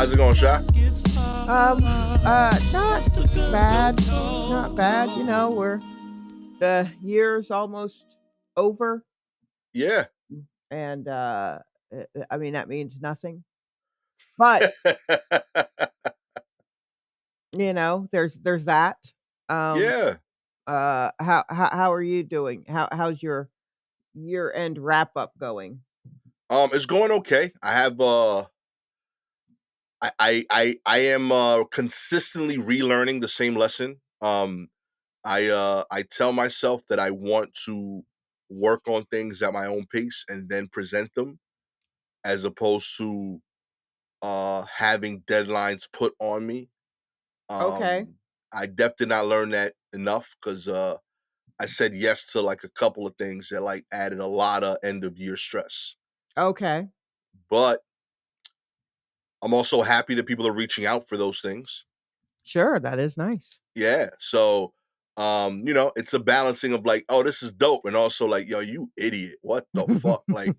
How's it going, Sha? Not bad, not bad. The year's almost over, Yeah. and I mean that means nothing. But there's that. Um, Yeah. how are you doing? How's your year end wrap up going? It's going okay. I have I am consistently relearning the same lesson. I tell myself that I want to work on things at my own pace and then present them as opposed to having deadlines put on me. Okay, Um I definitely did not learn that enough because I said yes to like a couple of things that like added a lot of end of year stress. okay, But I'm also happy that people are reaching out for those things. sure, that is nice. Yeah. So, it's a balancing of like, oh, this is dope. And also like, yo, you idiot. What the fuck? Like,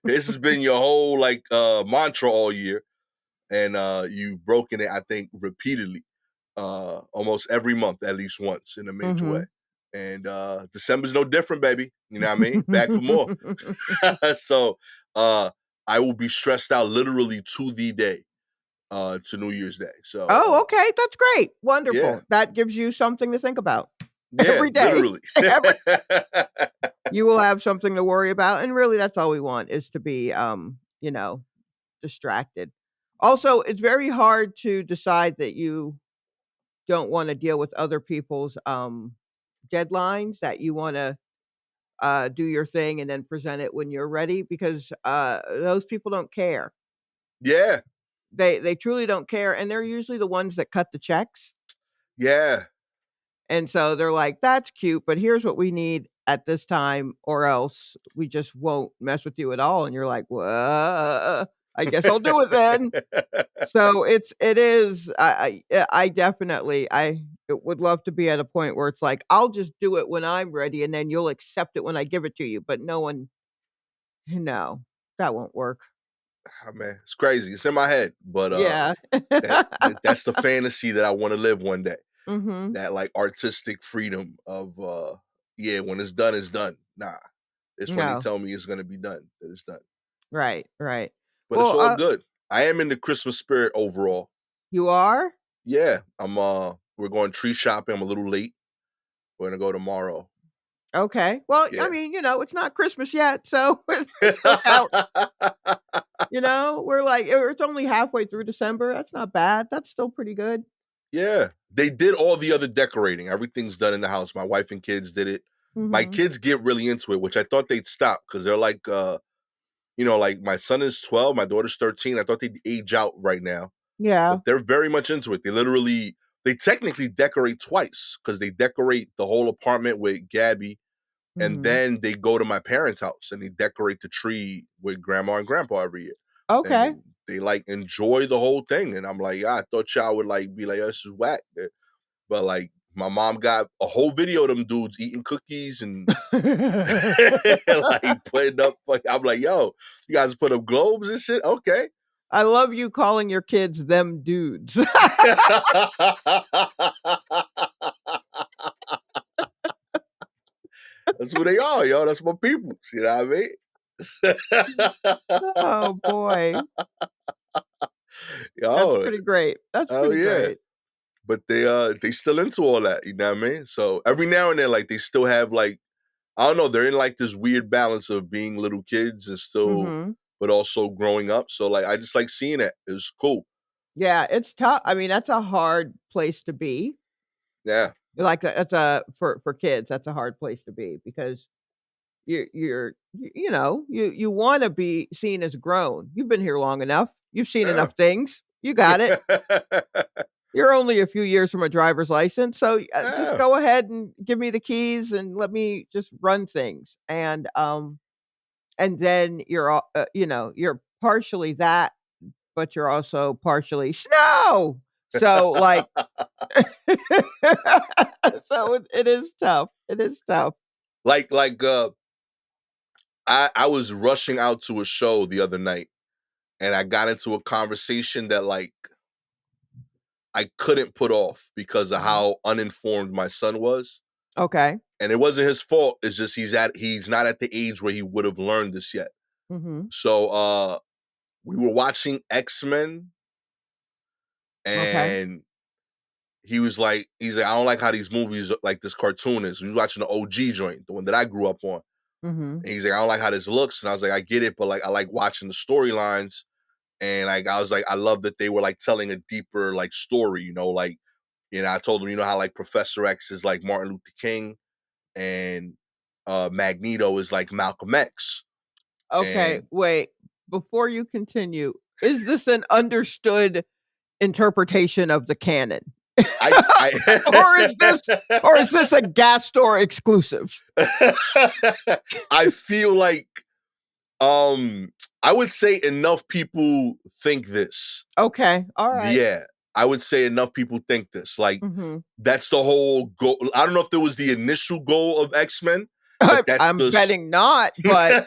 this has been your whole like mantra all year. And you've broken it, I think, repeatedly, almost every month, at least once in a major way. hmm And December's no different, baby. You know what I mean? Back for more. So I will be stressed out literally to the day, to New Year's Day. So Oh, okay, that's great. yeah, Wonderful. That gives you something to think about yeah, every day. literally. Every You will have something to worry about, and really that's all we want is to be, distracted. Also, it's very hard to decide that you don't wanna deal with other people's, deadlines, that you wanna, do your thing and then present it when you're ready because, those people don't care. Yeah, They truly don't care, and they're usually the ones that cut the checks. yeah, And so they're like, "That's cute, but here's what we need at this time, or else we just won't mess with you at all." And you're like, "Well, I guess I'll do it then." So it is. I definitely would love to be at a point where it's like I'll just do it when I'm ready, and then you'll accept it when I give it to you. But no one, no, that won't work. Ah, man, it's crazy. It's in my head, but Yeah. that's the fantasy that I want to live one day. hmm That like artistic freedom of yeah, when it's done, it's done. Nah, it's when they No. tell me it's gonna be done that it's done. Right. Right. But it's Well, all good. I am in the Christmas spirit overall. you are. Yeah, we're going tree shopping. I'm a little late. We're gonna go tomorrow. Okay. Well, I Yeah. mean, it's not Christmas yet, so it still counts. We're like, it's only halfway through December. That's not bad. That's still pretty good. Yeah. They did all the other decorating. Everything's done in the house. My wife and kids did it. My Mhm. kids get really into it, which I thought they'd stop because they're like like my son is 12, my daughter's 13. I thought they'd age out right now, Yeah. but they're very much into it. They technically decorate twice because they decorate the whole apartment with Gabby, and Mhm. then they go to my parents' house and they decorate the tree with grandma and grandpa every year. Okay. And they like enjoy the whole thing. And I'm like, "Yeah, I thought y'all would like be like, this is whack." But like my mom got a whole video of them dudes eating cookies and like putting up. Like, I'm like, yo, you guys put up globes and shit. Okay. I love you calling your kids "them dudes." That's who they are, yo. That's my people. You know what I Oh, mean? boy. That's Yo, pretty great. That's oh pretty yeah. great. But they still into all that, you know what I mean? So every now and then, like they still have like I don't know, they're in like this weird balance of being little kids and still, Mhm. but also growing up. So like I just like seeing it. It's cool. Yeah, it's tough. I mean, that's a hard place to be. Yeah. Like, that's a for kids, that's a hard place to be because you wanna be seen as grown. You've been here long enough. You've seen Yeah. enough things. You got it. You're only a few years from a driver's license, so, just Yeah. go ahead and give me the keys and let me just run things, and then you're partially that, but you're also partially snow! So, like so it is tough. It is tough. like I was rushing out to a show the other night and I got into a conversation that like I couldn't put off because of Mhm. how uninformed my son was. Okay. And it wasn't his fault. It's just he's not at the age where he would have learned this yet. Mhm. So we were watching X-Men Okay. and he's like, I don't like how these movies like this cartoon is. We was watching the OG joint, the one that I grew up on. Mhm. And he's like, I don't like how this looks. And I was like, I get it, but like I like watching the storylines. And like I was like, I love that they were like telling a deeper like story, like I told him, how like Professor X is like Martin Luther King and Magneto is like Malcolm X. Okay, And wait. Before you continue, is this an understood interpretation of the canon? Or is this I or is this a Gastor exclusive? I feel like I would say enough people think this. Okay, alright. Yeah, I would say enough people think this. Like Mhm. that's the whole goal. I don't know if there was the initial goal of X-Men, but that's I'm betting not, but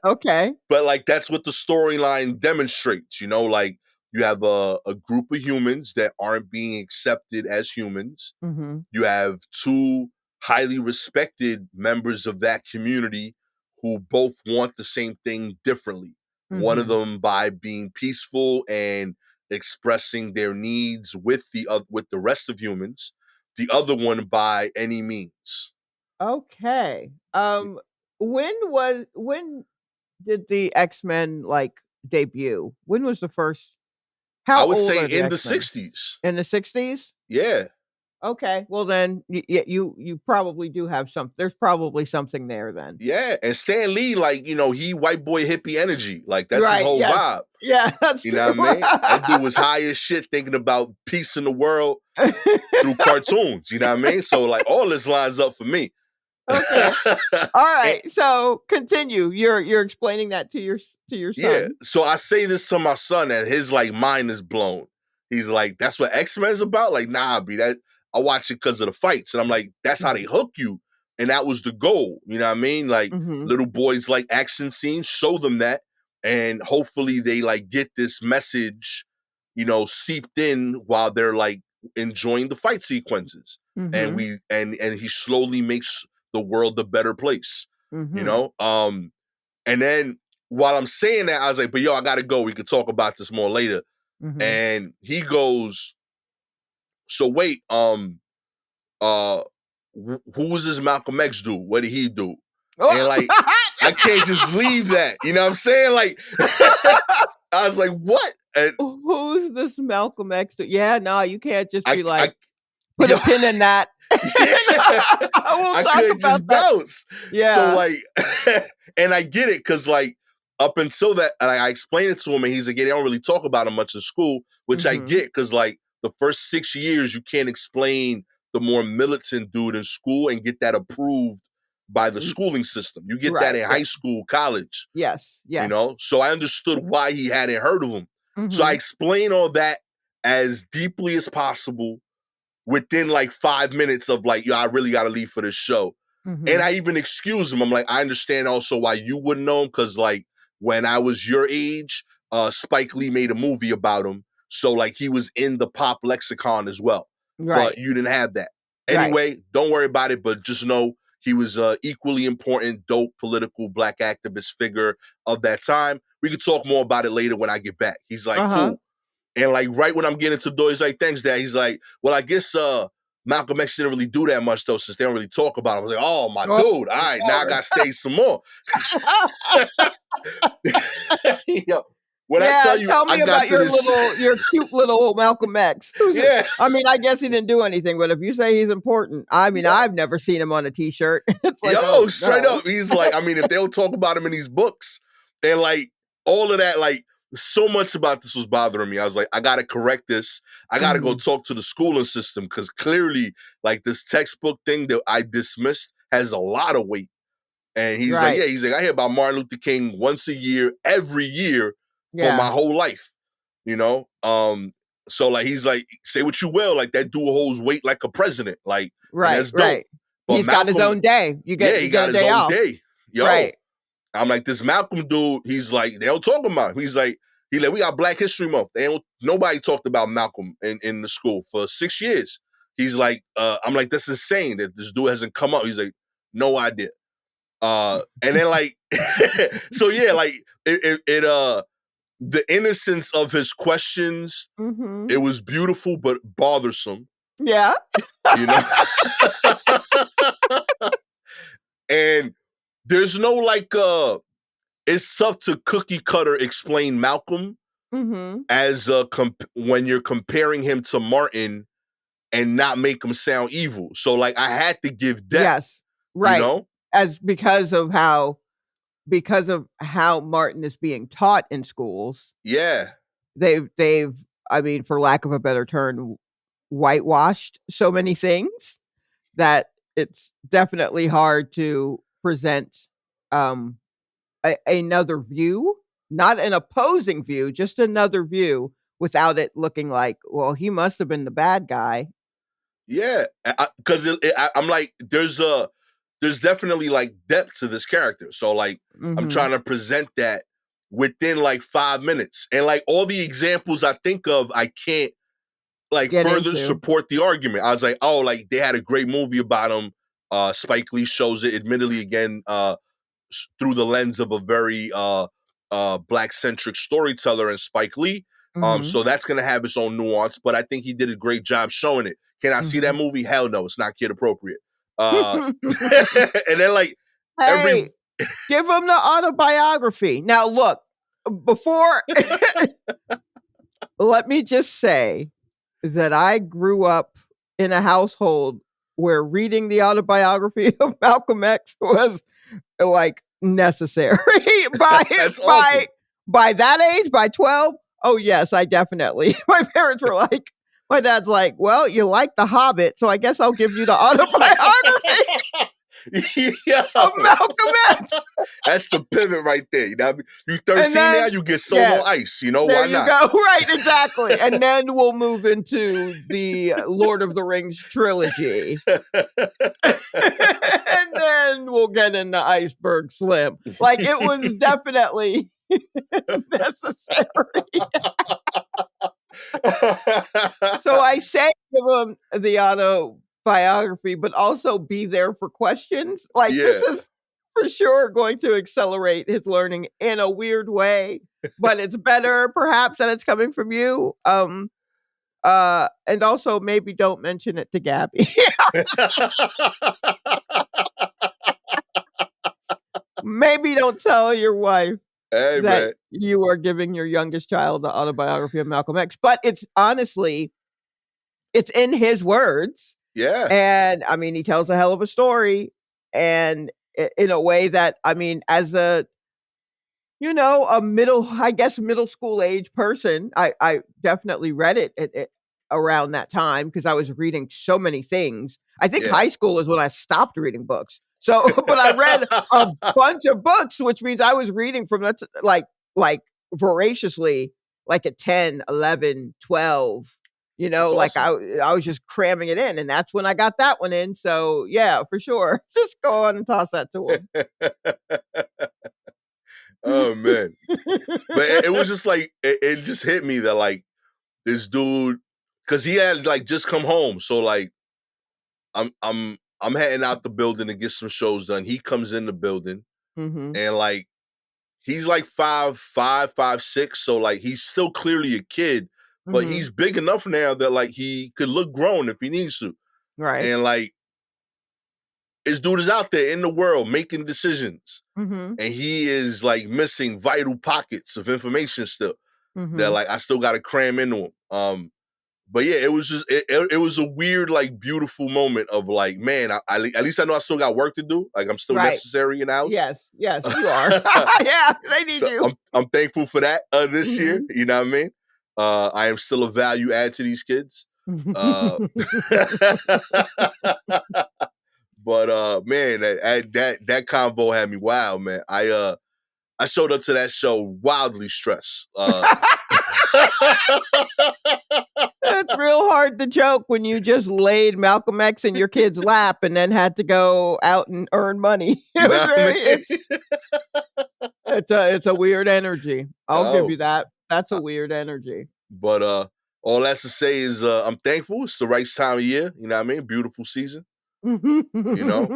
okay. but like that's what the storyline demonstrates, like you have a group of humans that aren't being accepted as humans. Mhm. You have two highly respected members of that community who both want the same thing differently. One of Mhm. them by being peaceful and expressing their needs with the rest of humans. The other one by any means. Okay. When did the X-Men, like, debut? When was the first I how would old say are the in the X-Men? 60s. In the '60s? Yeah. Okay, well then, you probably do have there's probably something there then. Yeah. And Stan Lee, like, he white boy hippie energy. Like that's his Right, whole yes. vibe. Yeah, that's You know true. what I mean? That dude was high as shit thinking about peace in the world through cartoons. You know what I mean? So like all this lines up for me. Okay. And Alright, so continue. You're explaining that to your yeah, son. so I say this to my son, and his like mind is blown. He's like, "That's what X-Men is about." Like, nah, be that I watch it because of the fights, and I'm like, "That's how they Mhm. hook you," and that was the goal. You know what I mean? Like, Mhm. little boys like action scenes. Show them that, and hopefully they like get this message, seeped in while they're like enjoying the fight sequences, and Mhm. and he slowly makes the world a better place. You Mhm. know, and then while I'm saying that, I was like, but yo, I gotta go. We could talk about this more later. Mhm. And he goes, so wait, who was this Malcolm X dude? What did he do? And like, I can't just leave that. You know what I'm saying? Like, I was like, what? And Who's this Malcolm X? Yeah, no, you can't just be I like, "Put a yo, pin in that." yeah, We'll I talk couldn't about just that. bounce. So Yeah. like, and I get it because like up until that, and I explained it to him, and he's like, yeah, they don't really talk about it much in school, which I Mhm. get because like the first 6 years you can't explain the more militant dude in school and get that approved by the Mm, schooling system. You get that right, in high right. school, college, Yes, yes. So I understood why he hadn't heard of him. So I Mhm. explain all that as deeply as possible within like 5 minutes of like, yo, I really got to leave for this show. And Mhm. I even excuse him. I'm like, I understand also why you wouldn't know him because like when I was your age, Spike Lee made a movie about him. So like he was in the pop lexicon as well, but Right, you didn't have that. right. Anyway, don't worry about it, but just know he was a equally important, dope political black activist figure of that time. We could talk more about it later when I get back. He's like, Uh-huh. cool. And like right when I'm getting to the door, he's like, thanks, Dad. He's like, well, I guess Malcolm X didn't really do that much though, since they don't really talk about him. I was like, oh my Oh, dude, all right, now I Lord. gotta stay some more. Yo, when I Yeah, tell you tell I me got about to this, your cute little Malcolm X. yeah, I mean, I guess he didn't do anything, but if you say he's important, I mean, yo, I've never seen him on a T-shirt. It's like, yo, "Oh, straight no." up. He's like, I mean, if they don't talk about him in these books and like all of that, like so much about this was bothering me. I was like, I gotta correct this. I gotta go Mhm. talk to the schooling system because clearly, like this textbook thing that I dismissed has a lot of weight. And he's like, Right. yeah, he's like, I hear about Martin Luther King once a year, every year for my Yeah. whole life, you know? So like he's like, say what you will, like that dude holds weight like a president, like, and Right, that's dope. right. But He's got his Malcolm, own day. yeah, You he get got a his day own off. day. Yo, Right. I'm like, this Malcolm dude, he's like, they don't talk about him. He's like, He like, we got Black History Month. Nobody talked about Malcolm in the school for 6 years. He's like, I'm like, that's insane that this dude hasn't come up. He's like, no idea. And then like, so yeah, like the innocence of his questions, Mhm. it was beautiful but bothersome, Yeah. you know. And there's no like, it's tough to cookie cutter explain Malcolm Mhm. as when you're comparing him to Martin and not make him sound evil. So like I had to give depth, Yes. you Right. know? As because of how Martin is being taught in schools, Yeah. they've I mean, for lack of a better term, whitewashed so many things that it's definitely hard to present um another view, not an opposing view, just another view without it looking like, well, he must have been the bad guy. Yeah. Because I'm like, there's definitely like depth to this character. So like I'm Mhm. trying to present that within like 5 minutes. And like all the examples I think of, I can't like Get further into. support the argument. I was like, oh, like they had a great movie about him. Spike Lee shows it, admittedly, again, through the lens of a very black centric storyteller and Spike Lee. Mhm. So that's gonna have its own nuance, but I think he did a great job showing it. Can I see that Mhm. movie? Hell no, it's not kid appropriate. And then like every Hey, give him the autobiography. Now look, before let me just say that I grew up in a household where reading the autobiography of Malcolm X was like necessary by that's by awesome. by that age, by 12. Oh yes, I definitely. My parents were like, my dad's like, well, you like The Hobbit, so I guess I'll give you the autobiography of Yo, Malcolm X. that's the pivot right there. You know, you And 13 now, then, you get sold yeah, on ice. You know, there why you not? go. Right, exactly. And then we'll move into the Lord of the Rings trilogy. And then we'll get into Iceberg Slim. Like it was definitely necessary. So I say give him the autobiography, but also be there for questions. Like this Yeah. is for sure going to accelerate his learning in a weird way, but it's better perhaps that it's coming from you. And also maybe don't mention it to Gabby. Maybe don't tell your wife Hey that man. you are giving your youngest child the autobiography of Malcolm X, but it's honestly it's in his words, Yeah. and, I mean, he tells a hell of a story, and in a way that, I mean, as a a middle school age person, I definitely read it around that time because I was reading so many things. I think Yeah. high school is when I stopped reading books. So, but I read a bunch of books, which means I was reading from that's like voraciously, like at 10, 11, 12. That's Like awesome. I was just cramming it in, and that's when I got that one in. So yeah, for sure. Just go on and toss that to Oh man. But him. it was just like it just hit me that like this dude, because he had like just come home. So like I'm heading out the building to get some shows done. He comes in the building Mhm. and like he's like 5'5", 5'6", so like he's still clearly a kid, but Mhm. he's big enough now that like he could look grown if he needs to. Right. And like this dude is out there in the world making decisions. Mhm. And he is like missing vital pockets of information still that Mhm. like I still gotta cram into him. But yeah, it was just it was a weird, like beautiful moment of like, man, at least I know I still got work to do. Like I'm still Right. necessary in the house. Yes. Yes, you are. Yeah, they need So you. I'm thankful for that this year. Mhm. You know what I mean? I am still a value add to these kids. Uh, but man, that convo had me wild, man. I showed up to that show wildly stressed. It's real hard to joke when you just laid Malcolm X in your kid's lap and then had to go out and earn money. You It was know what I very mean? it's a weird energy. I'll give Oh, you that. That's a Uh, weird energy. but all that's to say is I'm thankful. It's the right time of year. You know what I mean? Beautiful season. You know.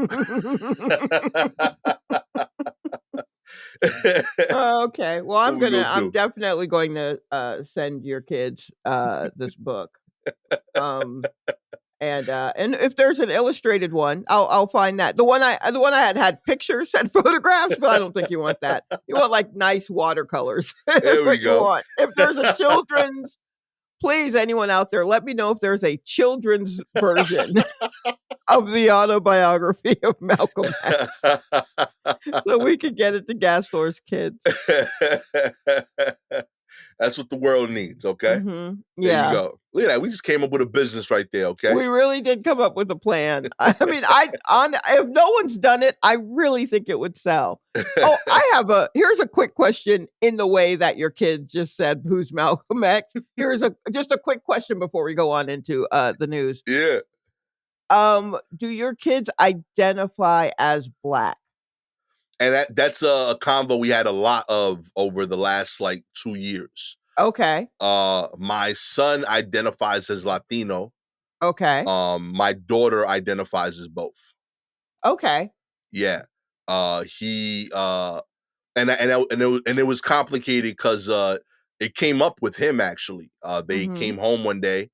Okay. Well, What we gonna I'm do? definitely going to, send your kids, this book. Um, and if there's an illustrated one, I'll find that. The one I had pictures, had photographs, but I don't think you want that. You want, like, nice watercolors is There we what you go. want. If there's a children's please, anyone out there, let me know if there's a children's version of the autobiography of Malcolm X so we could get it to Gastor's kids. That's what the world needs, okay? Mhm. There you Yeah. go. Look at that. We just came up with a business right there, okay? We really did come up with a plan. I mean, I on if no one's done it, I really think it would sell. Oh, I have a here's a quick question in the way that your kid just said, "Who's Malcolm X?" Here's a just a quick question before we go on into, the news. Yeah. Do your kids identify as Black? And that's a convo we had a lot of over the last like 2 years. Okay. My son identifies as Latino. Okay. My daughter identifies as both. Okay. Yeah. He and it was complicated because it came up with him actually. They Mhm. came home one day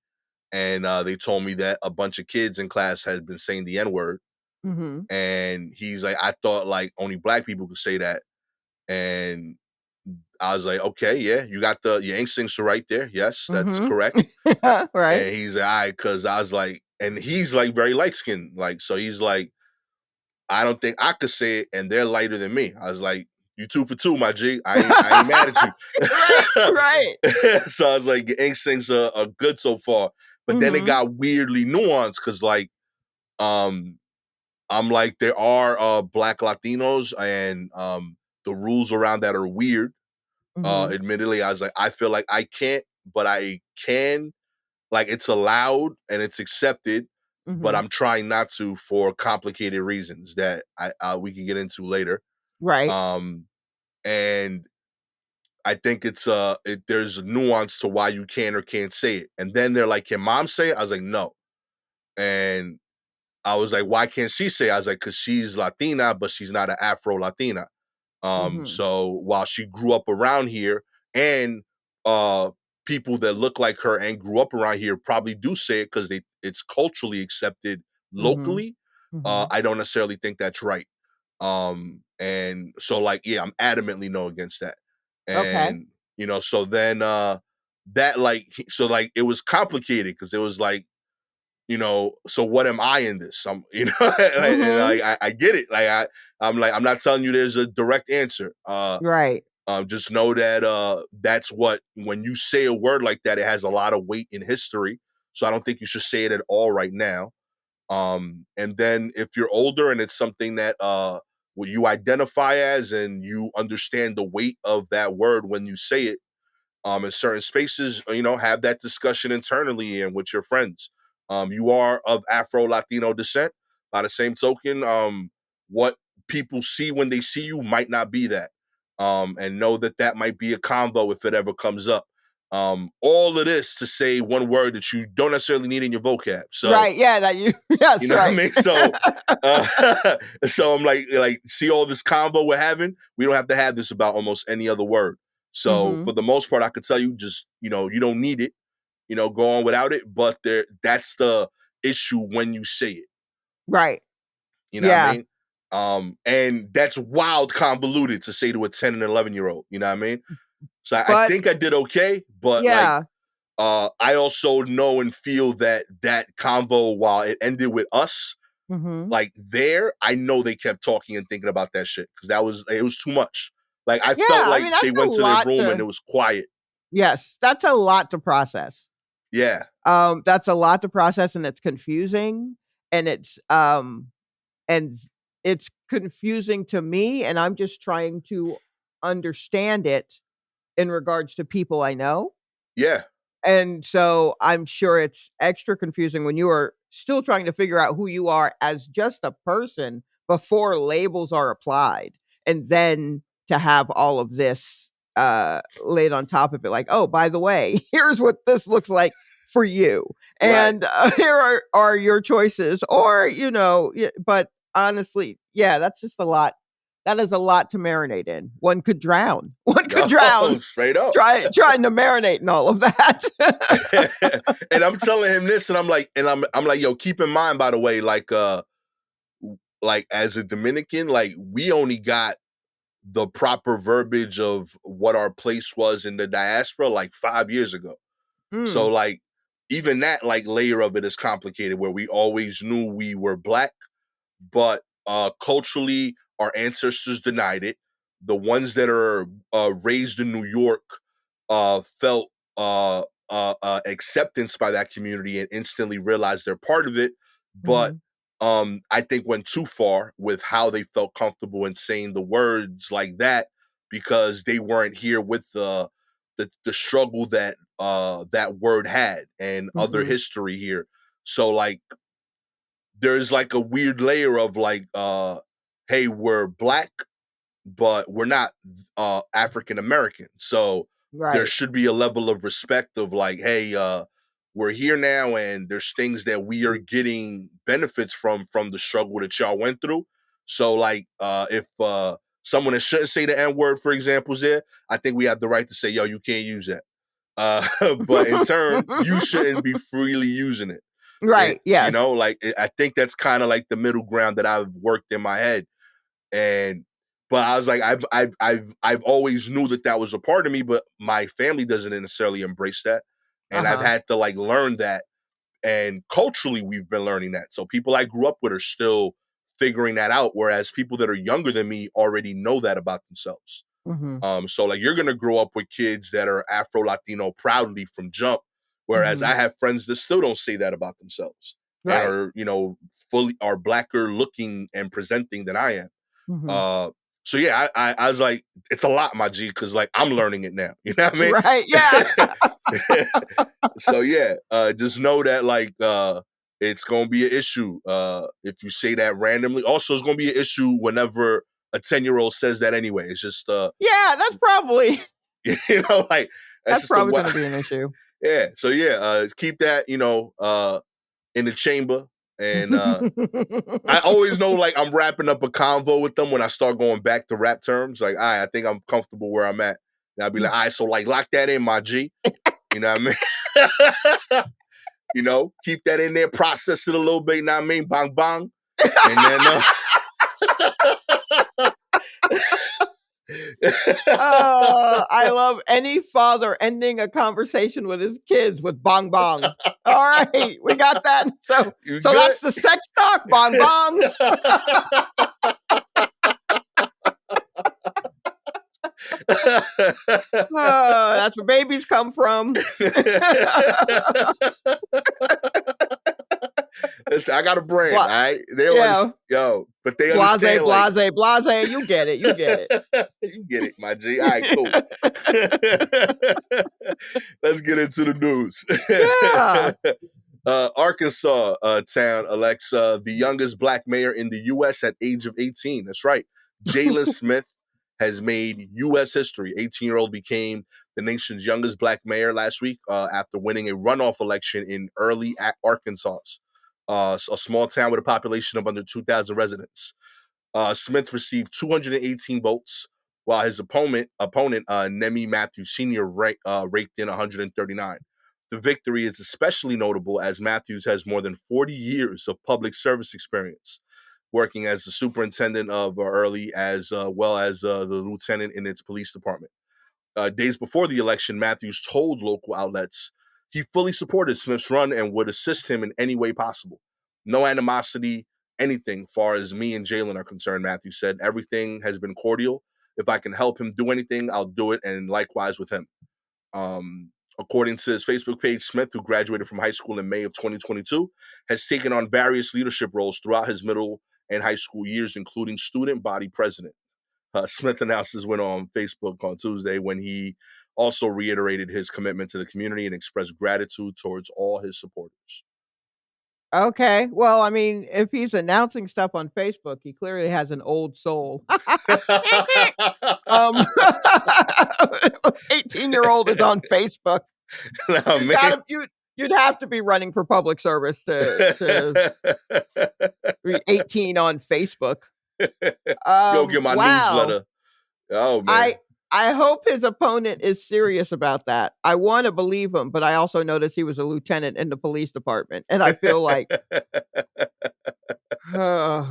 and they told me that a bunch of kids in class had been saying the N word, Mhm. and he's like, I thought like only black people could say that, and I was like, okay, yeah, you got your instincts are right there. Yes, that's Mhm. correct. Right. And he's like, all right, because I was like, and he's like very light skinned, like so he's like, I don't think I could say it, and they're lighter than me. I was like, you 2 for 2, my G. I ain't mad at you. Right, right. So I was like, your instincts are good so far. But then it Mhm. got weirdly nuanced because like um I'm like, there are black Latinos and the rules around that are weird. Mhm. Admittedly, I was like, I feel like I can't, but I can. Like it's allowed and it's accepted, but Mhm. I'm trying not to for complicated reasons that I we can get into later. Right. Um, and I think there's nuance to why you can or can't say it. And then they're like, "Can mom say it?" I was like, "No." And I was like, "Why can't she say it?" I was like, "Cause she's Latina, but she's not an Afro Latina." Mhm. So while she grew up around here and uh people that look like her and grew up around here probably do say it because it's culturally accepted Mhm. locally. Mhm. I don't necessarily think that's right. And so like, yeah, I'm adamantly no against that. Okay. And so then that like so like it was complicated because it was like, so what am I in this? And Mhm. I get it. Like I'm like, I'm not telling you there's a direct answer. Right. Just know that that's what when you say a word like that, it has a lot of weight in history. So I don't think you should say it at all right now. And then if you're older and it's something that what you identify as and you understand the weight of that word when you say it, in certain spaces, have that discussion internally and with your friends. You are of Afro Latino descent. By the same token, what people see when they see you might not be that. And know that that might be a convo if it ever comes up. All of this to say one word that you don't necessarily need in your vocab. So Right, yeah, that you you yes, know what I right. mean? So so I'm like, see all this convo we're having? We don't have to have this about almost any other word. So for Mhm. the most part, I could tell you just, you don't need it, go on without it. But that's the issue when you say it. Right. You know what I Yeah. mean? And that's wild convoluted to say to a 10 and 11-year-old, you know what I mean? So I But think I did okay, but like yeah. I also know and feel that that convo, while it ended with us, Mhm. like I know they kept talking and thinking about that shit because it was too much. Like I Yeah, felt I like mean, they that's a went to their lot room and to it was quiet. yes, that's a lot to process. Yeah. That's a lot to process, and it's confusing, and and it's confusing to me, and I'm just trying to understand it in regards to people I know. Yeah. And so I'm sure it's extra confusing when you are still trying to figure out who you are as just a person before labels are applied. And then to have all of this laid on top of it, like, oh, by the way, here's what this looks like for you, Right. and here are your choices, or but honestly, yeah, that's just a lot. That is a lot to marinate in. One could drown. One could No, drown straight up. trying to marinate in all of that. And I'm telling him this, and I'm like, yo, keep in mind, by the way, like as a Dominican, like we only got the proper verbiage of what our place was in the diaspora like 5 years ago. So Mm, like even that like layer of it is complicated where we always knew we were black, but culturally our ancestors denied it. The ones that are raised in New York felt acceptance by that community and instantly realized they're part of it. But mhm, I think went too far with how they felt comfortable in saying the words like that because they weren't here with the struggle that that word had and other mhm, history here. So like there's like a weird layer of like hey, we're black but we're not African American. So there right. should be a level of respect of like, hey, we're here now and there's things that we are getting benefits from the struggle that y'all went through. So like if someone that shouldn't say the N-word, for example, is there, I think we have the right to say, yo, you can't use that. But in turn, you shouldn't be freely using it. Right, You yes. know, like I think that's kind of like the middle ground that I've worked in my head. And but I was like, I've always knew that that was a part of me, but my family doesn't necessarily embrace that, and I've Uh-huh. had to like learn that. And culturally, we've been learning that. So people I grew up with are still figuring that out, whereas people that are younger than me already know that about themselves. Mhm, So like you're gonna grow up with kids that are Afro Latino proudly from jump, whereas I mhm. have friends that still don't say that about themselves and Right. are fully are blacker looking and presenting than I am. Mhm. Uh, so yeah, I was like, it's a lot, my G, because like I'm learning it now. You know what Right, yeah. I mean? So yeah, just know that like it's gonna be an issue if you say that randomly. Also, it's gonna be an issue whenever a 10-year-old says that anyway. It's just Yeah, that's probably like that's that's just a probably what. gonna be an issue. Yeah. So yeah, keep that in the chamber and I always know like I'm wrapping up a convo with them when I start going back to rap terms. Like, all right, I think I'm comfortable where I'm at. And I'll be like, all right, so like lock that in, my G. You know what I mean? Keep that in there, process it a little bit, you know what I mean? Bang bang. And then I love any father ending a conversation with his kids with "bong bong." All right, we got that. So you so good? that's the sex talk, "bong bong." That's where babies come from. Listen, I got a brand, Blah all right? They don't yeah, understand, yo, but they blase, understand, like, blase, blase. You get it. You get it. you get it, my G. All right, cool. Let's get into the news. Yeah. Arkansas town elects the youngest black mayor in the U.S. at age of 18. That's right. Jalen Smith has made U.S. history. 18-year-old became the nation's youngest black mayor last week after winning a runoff election in early Arkansas, a small town with a population of under 2,000 residents. Smith received 218 votes, while his opponent Nemi Matthews Sr. raked in 139. The victory is especially notable as Matthews has more than 40 years of public service experience, working as the superintendent of early as well as the lieutenant in its police department. Days before the election, Matthews told local outlets he fully supported Smith's run and would assist him in any way possible. No animosity, anything, far as me and Jalen are concerned, Matthews said. Everything has been cordial. If I can help him do anything, I'll do it, and likewise with him. According to his Facebook page, Smith, who graduated from high school in May of 2022, has taken on various leadership roles throughout his middle and high school years, including student body president. Smith announced his win on Facebook on Tuesday when he also reiterated his commitment to the community and expressed gratitude towards all his supporters. Okay. Well, I mean, if he's announcing stuff on Facebook, he clearly has an old soul. Um, 18-year-old is on Facebook. Nah, You man. gotta you'd have to be running for public service to be 18 on Facebook. Yo, get my Wow. newsletter. Oh I man. I hope his opponent is serious about that. I wanna believe him, but I also noticed he was a lieutenant in the police department, and I feel like, I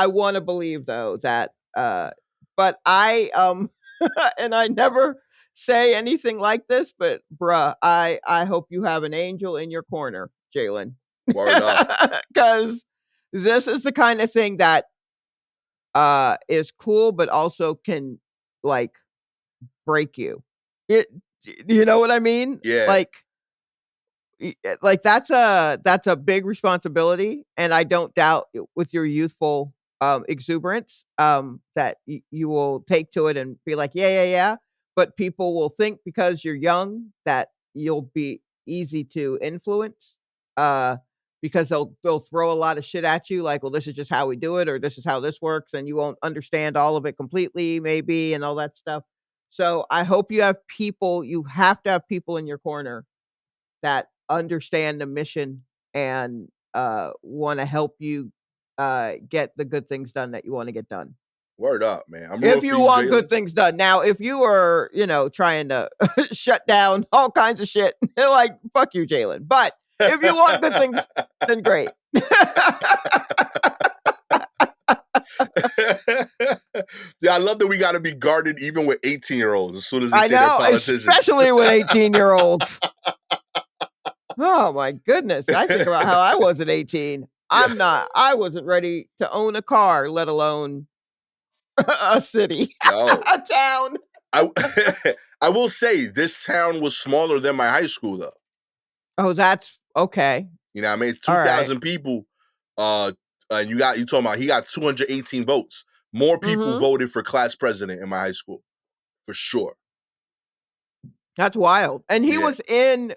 wanna believe though that, but and I never say anything like this, but bruh, I hope you have an angel in your corner, Jalen, Word up. because this is the kind of thing that, is cool, but also can, like, break you. It you know what I mean? Yeah. Like that's a big responsibility, and I don't doubt with your youthful exuberance that you will take to it and be like, yeah, yeah, yeah. But people will think because you're young that you'll be easy to influence, uh, because they'll throw a lot of shit at you, like, well, this is just how we do it, or this is how this works, and you won't understand all of it completely, maybe, and all that stuff. So I hope you have to have people in your corner that understand the mission and, wanna help you, get the good things done that you wanna get done. Word up, man. I'm If rooting for you you, want good Jalen. things done. Now, if you are, trying to shut down all kinds of shit, like, fuck you, Jalen. But if you want good things, then great. Yeah, I love that we got to be guarded even with 18-year-olds as soon as they I say they're know, politicians. especially with 18-year-olds. Oh my goodness. I think about how I was at 18. Yeah. I wasn't ready to own a car, let alone a city, Yo, a town. I I will say this town was smaller than my high school though. Oh, that's okay. You know what I mean? All right. 2,000 people. Uh, and you talking about he got 218 votes. More people Mhm. voted for class president in my high school for sure. That's wild. And he Yeah,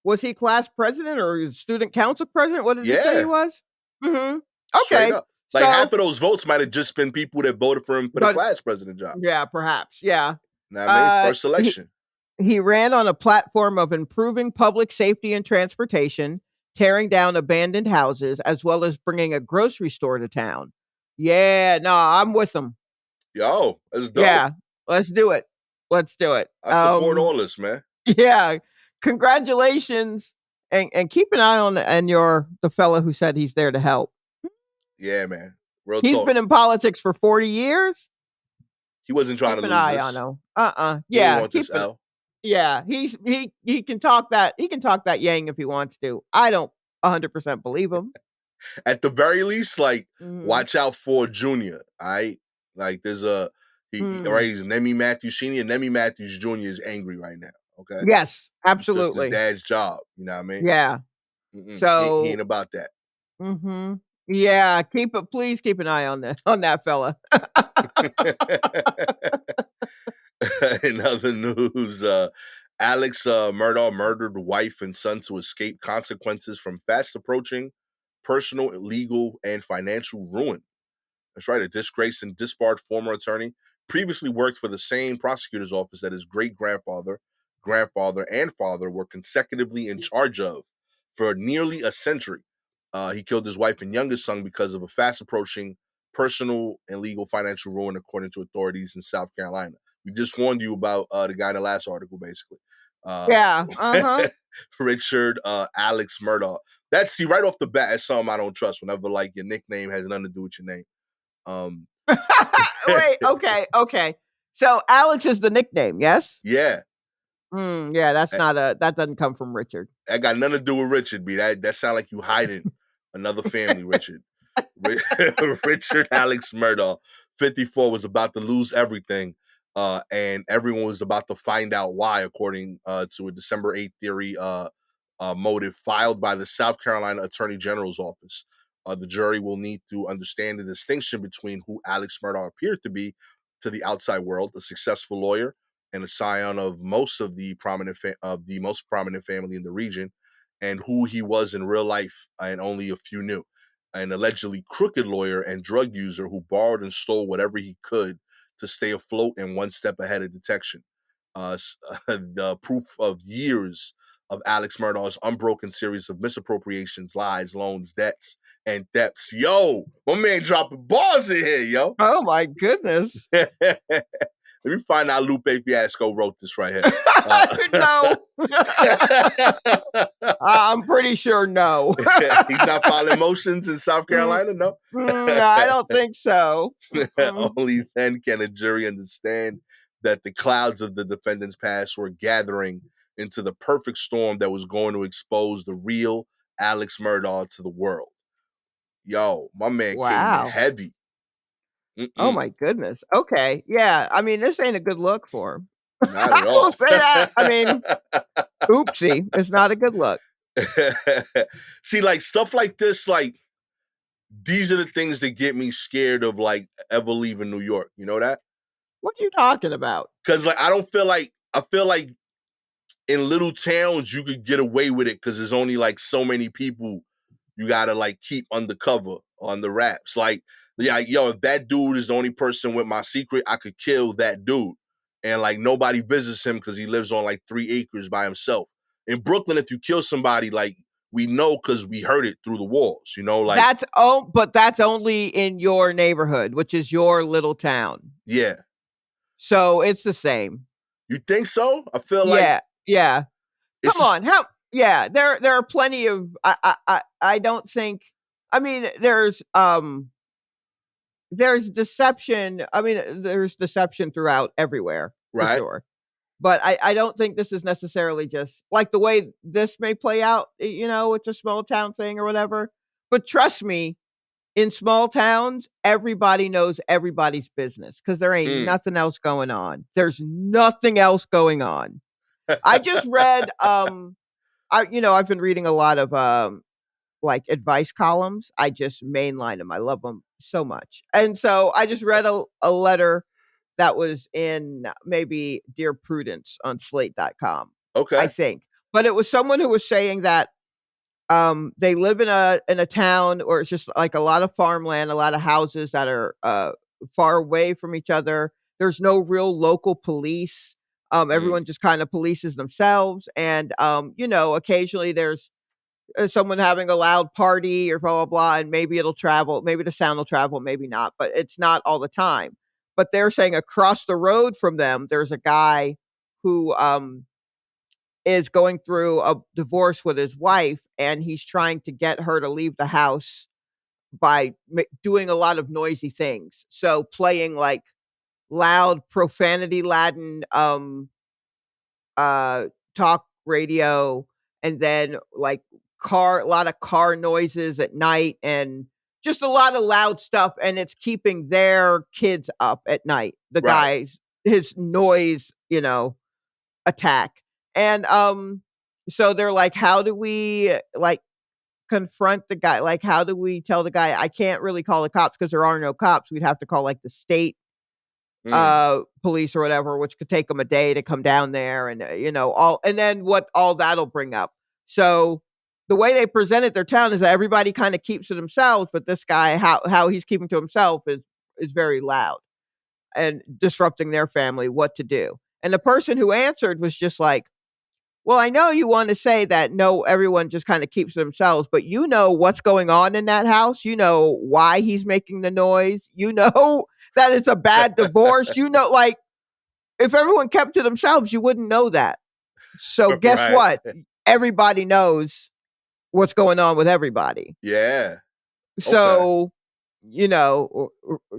was he class president or student council president? What did he say he yeah, was? Mhm. straight Okay. up. Like half So, of those votes might have just been people that voted for him for the but class president job. yeah, perhaps. Yeah. You know what I mean? First He selection. he ran on a platform of improving public safety and transportation, tearing down abandoned houses, as well as bringing a grocery store to town. Yeah, no, I'm with him. Yo, that's dope. Yeah, let's do it. Let's do it. I support all this, man. Yeah, congratulations, and keep an eye on the fella who said he's there to help. Yeah, man. Real He's talk. been in politics for 40 years. He wasn't trying to Keep an lose eye on this. him. He ain't Yeah, want this keep an L. yeah, he can talk that yang if he wants to. I don't 100% believe him. At the very least, like, Mhm. watch out for Junior. All right. Like, there's a right. Mm. He's Nemi Matthews Senior. Nemi Matthews Junior is angry right now. Okay, Yes, he took his absolutely. dad's job. You know what I mean? Yeah. He ain't So, about that. mhm. Yeah, please keep an eye on that fella. In other news, Alex Murdaugh murdered wife and son to escape consequences from fast approaching personal, legal, and financial ruin. That's right. A disgraced and disbarred former attorney previously worked for the same prosecutor's office that his great grandfather, grandfather, and father were consecutively in charge of for nearly a century. He killed his wife and youngest son because of a fast approaching personal and legal financial ruin, according to authorities in South Carolina. We just warned you about the guy in the last article, basically. Uh, Yeah, uh-huh. Richard Alex Murdaugh. That's see right off the bat. That's something I don't trust. Whenever like your nickname has nothing to do with your name. Um, Wait, okay, okay. So Alex is the nickname, yes? yeah, Yeah, that, that doesn't come from Richard. that got nothing to do with Richard. B. That sound like you hiding another family, Richard. Richard Alex Murdaugh, 54, was about to lose everything, and everyone was about to find out why, according to a December 8th theory motive filed by the South Carolina Attorney General's office. The jury will need to understand the distinction between who Alex Murdaugh appeared to be to the outside world, a successful lawyer and a scion of most prominent family in the region, and who he was in real life, and only a few knew. An allegedly crooked lawyer and drug user who borrowed and stole whatever he could to stay afloat and one step ahead of detection. The proof of years of Alex Murdaugh's unbroken series of misappropriations, lies, loans, debts, and thefts. Yo, my man dropping bars in here, yo. Oh my goodness. Let me find out Lupe Fiasco wrote this right here. No. I'm pretty sure no. He's not filing motions in South Carolina, no? I don't think so. Only then can a jury understand that the clouds of the defendant's past were gathering into the perfect storm that was going to expose the real Alex Murdaugh to the world. Yo, my man came in Wow. heavy. Oh my goodness. Okay. Yeah. I mean, this ain't a good look for him. Not I at will all. say that. I mean, oopsie. It's not a good look. See, like stuff like this, like these are the things that get me scared of like ever leaving New York. You know that? What are you talking about? Because like I feel like in little towns you could get away with it because there's only like so many people you gotta like keep undercover on the wraps. Like, yeah, yo, if that dude is the only person with my secret, I could kill that dude. And like nobody visits him because he lives on like 3 acres by himself. In Brooklyn, if you kill somebody, like we know because we heard it through the walls, you know, like but that's only in your neighborhood, which is your little town. yeah. So it's the same. You think so? I feel like yeah. it's Come on, how? Yeah, there are plenty of. I don't think. I mean, there's deception. I mean, there's deception throughout everywhere for right. sure. But I don't think this is necessarily just like the way this may play out. You know, it's a small town thing or whatever. But trust me, in small towns, everybody knows everybody's business because there ain't nothing else going on. There's nothing else going on. I just read. I've been reading a lot of like advice columns. I just mainline them. I love them so much. And so I just read a letter that was in maybe Dear Prudence on slate.com, I Okay. think. But it was someone who was saying that they live in a town or it's just like a lot of farmland, a lot of houses that are far away from each other. There's no real local police. Everyone just kind of polices themselves. And, occasionally there's someone having a loud party or blah, blah, blah. And maybe it'll travel. Maybe the sound will travel, maybe not, but it's not all the time. But they're saying across the road from them, there's a guy who is going through a divorce with his wife, and he's trying to get her to leave the house by doing a lot of noisy things. So playing like loud profanity laden talk radio, and then like a lot of car noises at night, and just a lot of loud stuff, and it's keeping their kids up at night. The Right. guys, his noise, attack. And so they're like, how do we like confront the guy? Like, how do we tell the guy I can't really call the cops because there are no cops? We'd have to call like the state police or whatever, which could take them a day to come down there, and and then what all that'll bring up. So the way they presented their town is that everybody kind of keeps to themselves, but this guy, how he's keeping to himself is very loud and disrupting their family, what to do. And the person who answered was just like, well, I know you want to say that no, everyone just kind of keeps to themselves, but you know what's going on in that house. You know why he's making the noise. You know that it's a bad divorce. Like if everyone kept to themselves, you wouldn't know that. So guess Right. what? Everybody knows what's going on with everybody. Yeah. So,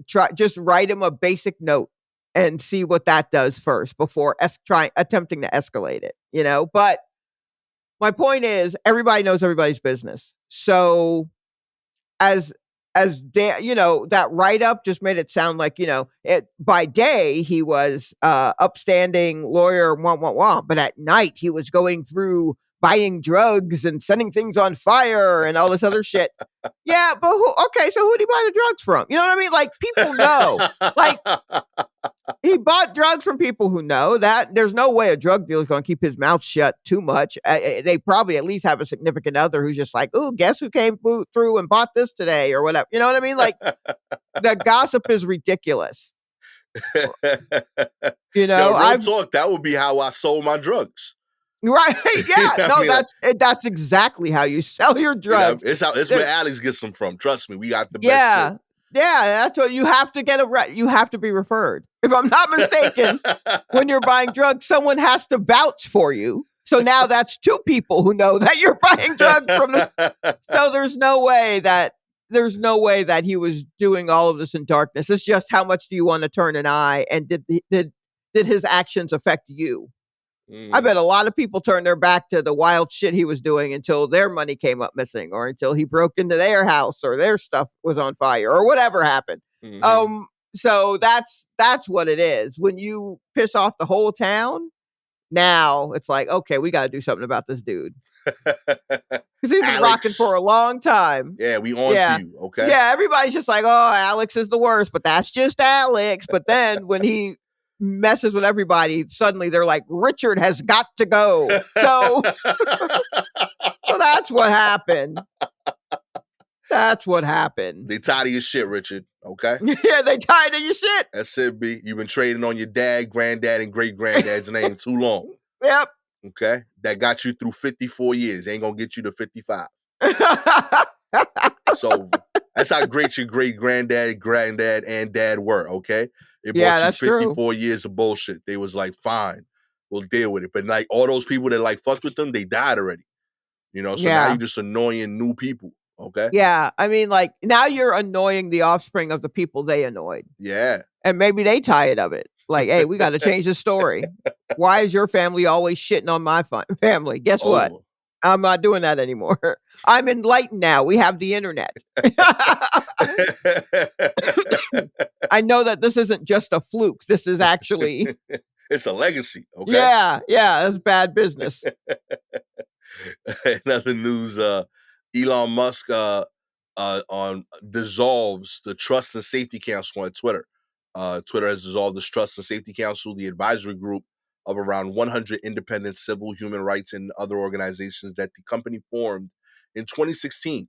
try just write him a basic note and see what that does first before attempting to escalate it, But my point is everybody knows everybody's business. So that write up just made it sound like, by day he was upstanding lawyer, but at night he was going through buying drugs and setting things on fire and all this other shit. Yeah, but so who do you buy the drugs from? You know what I mean? Like people know. Like He bought drugs from people who know that. There's no way a drug dealer is going to keep his mouth shut too much. They probably at least have a significant other who's just like, "Ooh, guess who came through and bought this today?" or whatever. You know what I mean? Like the gossip is ridiculous. You Yo, know, real I've talk, that would be how I sold my drugs. right, You yeah, know what I no, mean? Like, that's exactly how you sell your drugs. it's There, where Alex gets them from. Trust me, we got the best shit. yeah, yeah, that's what you have to get you have to be referred. If I'm not mistaken, when you're buying drugs, someone has to vouch for you. So now that's two people who know that you're buying drugs from the. So there's no way that he was doing all of this in darkness. It's just how much do you want to turn an eye, and did his actions affect you? I bet a lot of people turned their back to the wild shit he was doing until their money came up missing, or until he broke into their house, or their stuff was on fire, or whatever happened. Mhm. So that's what it is. When you piss off the whole town, now it's like, okay, we got to do something about this dude because he's been rocking for Alex. a long time. Yeah, we on to Yeah. you, okay? Yeah, everybody's just like, "Oh, Alex is the worst," but that's just Alex. But then when he messes with everybody, suddenly they're like, "Richard has got to go." So that's what happened. That's what happened. They tired of your shit, Richard, okay? Yeah, they tired of your shit. That's it, B. You've been trading on your dad, granddad, and great granddad's name too long, Yep. okay? That got you through 54 years. Ain't gonna get you to 55. It's over. That's how great your great granddad, and dad were, okay? They Yeah, bought you that's true. 54 years of bullshit. They was like, fine, we'll deal with it. But like all those people that like fucked with them, they died already. So now Yeah. you're just annoying new people, okay? Yeah. I mean, like, now you're annoying the offspring of the people they annoyed. Yeah. And maybe they tired of it. Like, hey, we got to change the story. Why is your family always shitting on my family? It's Guess what? over. I'm not doing that anymore. I'm enlightened now. We have the internet. I know that this isn't just a fluke. This is actually, It's a legacy, okay? yeah, that's bad business. Another news, Elon Musk on dissolves the Trust and Safety Council on Twitter. Twitter has dissolved this Trust and Safety Council, the advisory group of around 100 independent civil, human rights, and other organizations that the company formed in 2016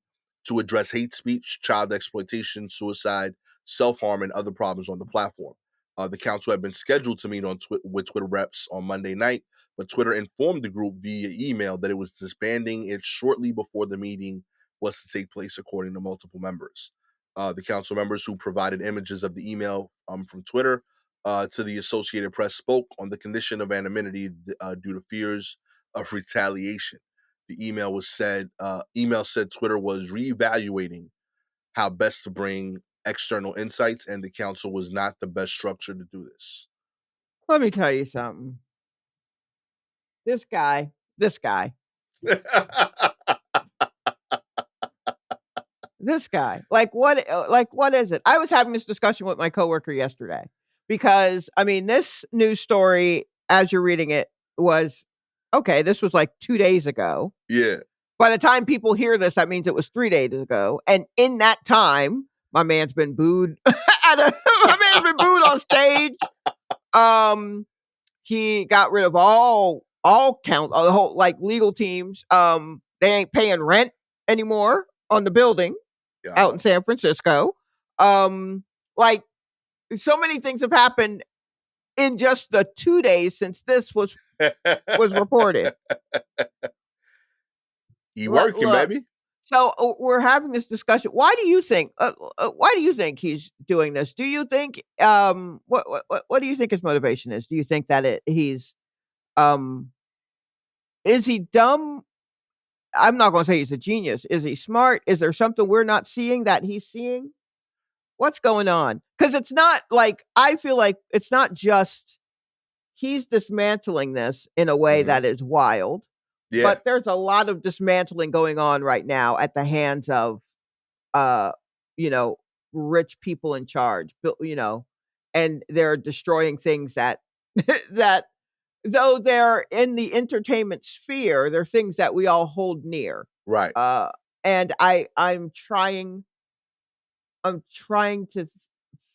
to address hate speech, child exploitation, suicide, self-harm, and other problems on the platform. The council had been scheduled to meet with Twitter reps on Monday night, but Twitter informed the group via email that it was disbanding it shortly before the meeting was to take place, according to multiple members. The council members who provided images of the email from Twitter to the Associated Press spoke on the condition of anonymity due to fears of retaliation. The email said Twitter was reevaluating how best to bring external insights, and the council was not the best structure to do this. Let me tell you something. This guy, like what is it? I was having this discussion with my coworker yesterday because I mean, this news story, as you're reading it, was okay. This was like 2 days ago. Yeah. By the time people hear this, that means it was 3 days ago. And in that time, my man's been booed. My man's been booed on stage. He got rid of all the whole like legal teams. They ain't paying rent anymore on the building out Yeah. in San Francisco. Like so many things have happened in just the 2 days since this was reported. You working, Look, baby. so we're having this discussion. Why do you think? Why do you think he's doing this? Do you think? What do you think his motivation is? Do you think that he's um is he dumb? I'm not going to say he's a genius. Is he smart? Is there something we're not seeing that he's seeing? What's going on? Because it's not like I feel like it's not just he's dismantling this in a way Mhm. that is wild, Yeah. but there's a lot of dismantling going on right now at the hands of uh, you know, rich people in charge, and they're destroying things that that though they're in the entertainment sphere, they're things that we all hold near. Right. Uh, and I'm trying to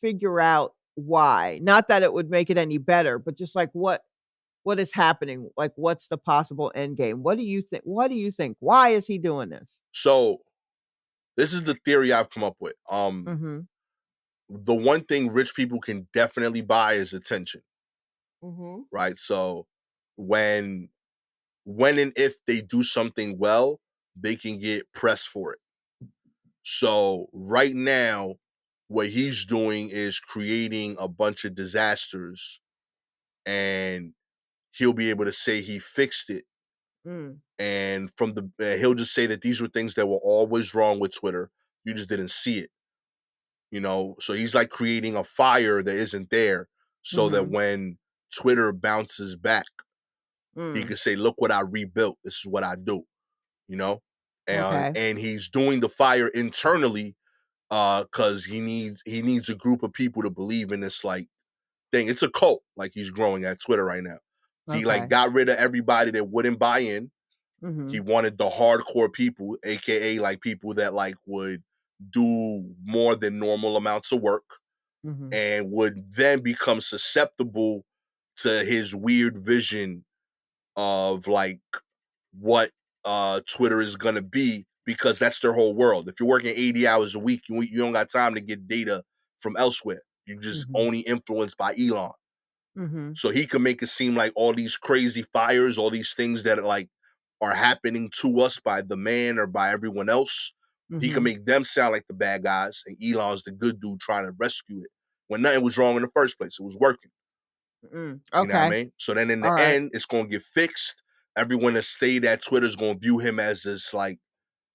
figure out why? Not that it would make it any better, but just like what is happening? Like, what's the possible end game? What do you think? What do you think? Why is he doing this? So this is the theory I've come up with. Mhm. The one thing rich people can definitely buy is attention, Mhm. right? So when when and if they do something well, they can get press for it. So right now, what he's doing is creating a bunch of disasters, and he'll be able to say he fixed it. Mm. And from the he'll just say that these were things that were always wrong with Twitter. You just didn't see it, So he's like creating a fire that isn't there, so that Mhm. when Twitter bounces back, he Mm. can say, "Look what I rebuilt. This is what I do." You know, Okay. and he's doing the fire internally, because he needs a group of people to believe in this like thing. It's a cult, like he's growing at Twitter right now. He like Okay. got rid of everybody that wouldn't buy in. He Mhm. wanted the hardcore people, aka like people that like would do more than normal amounts of work, Mhm. and would then become susceptible to his weird vision of like what Twitter is gonna be, because that's their whole world. If you're working 80 hours a week, you don't got time to get data from elsewhere. You just Mhm. only influenced by Elon. Mhm. So he can make it seem like all these crazy fires, all these things that are happening to us by the man or by everyone else. He can Mhm. make them sound like the bad guys, and Elon's the good dude trying to rescue it when nothing was wrong in the first place. It was working. Mm. You know what I Okay. mean? So then in All the right. end, it's gonna get fixed. Everyone that stayed at Twitter is gonna view him as this like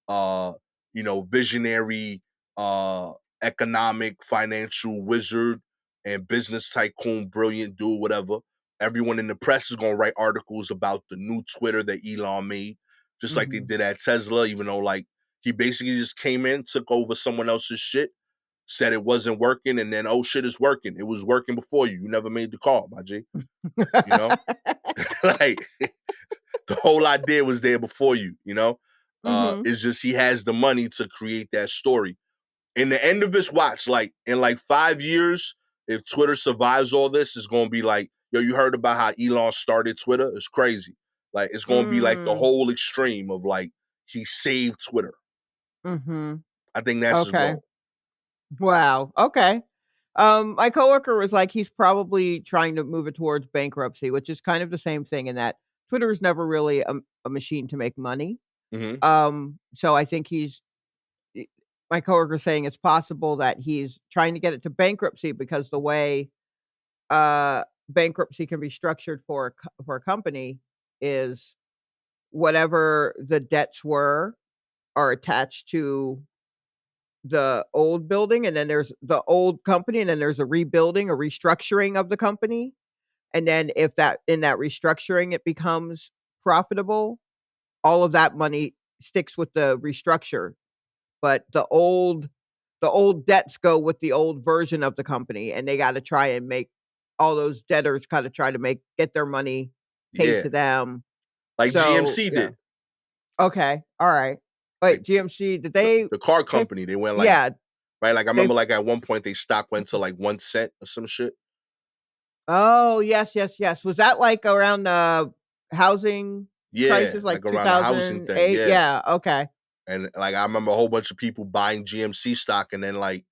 uh, visionary, uh, economic, financial wizard and business tycoon, brilliant dude, whatever. Everyone in the press is gonna write articles about the new Twitter that Elon made, just like they Mhm. did at Tesla, even though like he basically just came in, took over someone else's shit, said it wasn't working, and then oh shit, it's working. It was working before you. You never made the call, my G. You know? Like the whole idea was there before you. Mhm. It's just he has the money to create that story. In the end of his watch, like in like 5 years, if Twitter survives all this, it's gonna be like, yo, you heard about how Elon started Twitter? It's crazy. Like it's gonna be like the Mm. whole extreme of like he saved Twitter. Mhm. I think that's his Okay. goal. Wow. Okay. My coworker was like, he's probably trying to move it towards bankruptcy, which is kind of the same thing in that Twitter is never really a machine to make money. Hmm. So I think e my coworker saying it's possible that he's trying to get it to bankruptcy because the way, bankruptcy can be structured for a company is whatever the debts were are attached to the old building, and then there's the old company, and then there's a rebuilding, a restructuring of the company, and then if that in that restructuring, it becomes profitable, all of that money sticks with the restructure, but the old debts go with the old version of the company, and they gotta try and make all those debtors kinda try to get their money paid Yeah, to them. like So, GMC yeah. did. Okay, alright. Like Wait, GMC, did the, they the car they company, they went like yeah, right. Like I they remember, like at one point, they stock went to like 1 cent or some shit. Oh, yes, yes, yes. Was that, like, around the housing Yeah, crisis, like like around the housing thing. 2008? Yeah. Yeah, okay. And like I remember a whole bunch of people buying GMC stock, and then like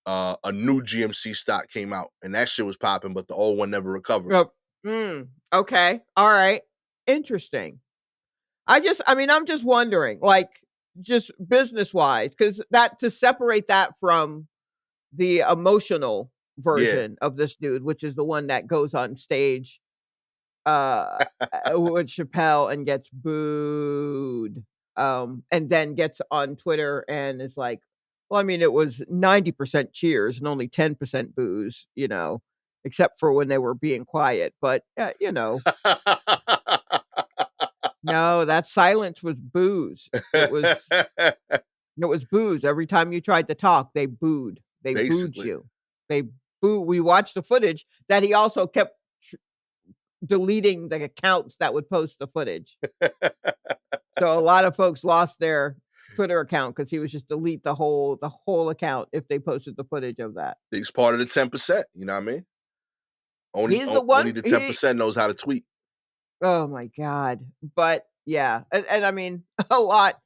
a new GMC stock came out, and that shit was popping, but the old one never recovered. Yep. Okay, alright. Interesting. I'm just wondering, like, just business-wise, because that to separate that from the emotional Yeah. version of this dude, which is the one that goes on stage, with Chappelle and gets booed, and then gets on Twitter and is like, "Well, I mean, it was 90% cheers and only 10% boos, except for when they were being quiet, but, no, that silence was boos. It was boos. Every time you tried to talk, they booed. They booed Basically. you. They we watched the footage that he also kept deleting the accounts that would post the footage. So a lot of folks lost their Twitter account because he was just delete the whole account if they posted the footage of that. He's part of the 10%. You know what I mean? He's the Only one. the 10% knows how to tweet. Oh my god! But yeah, and I mean a lot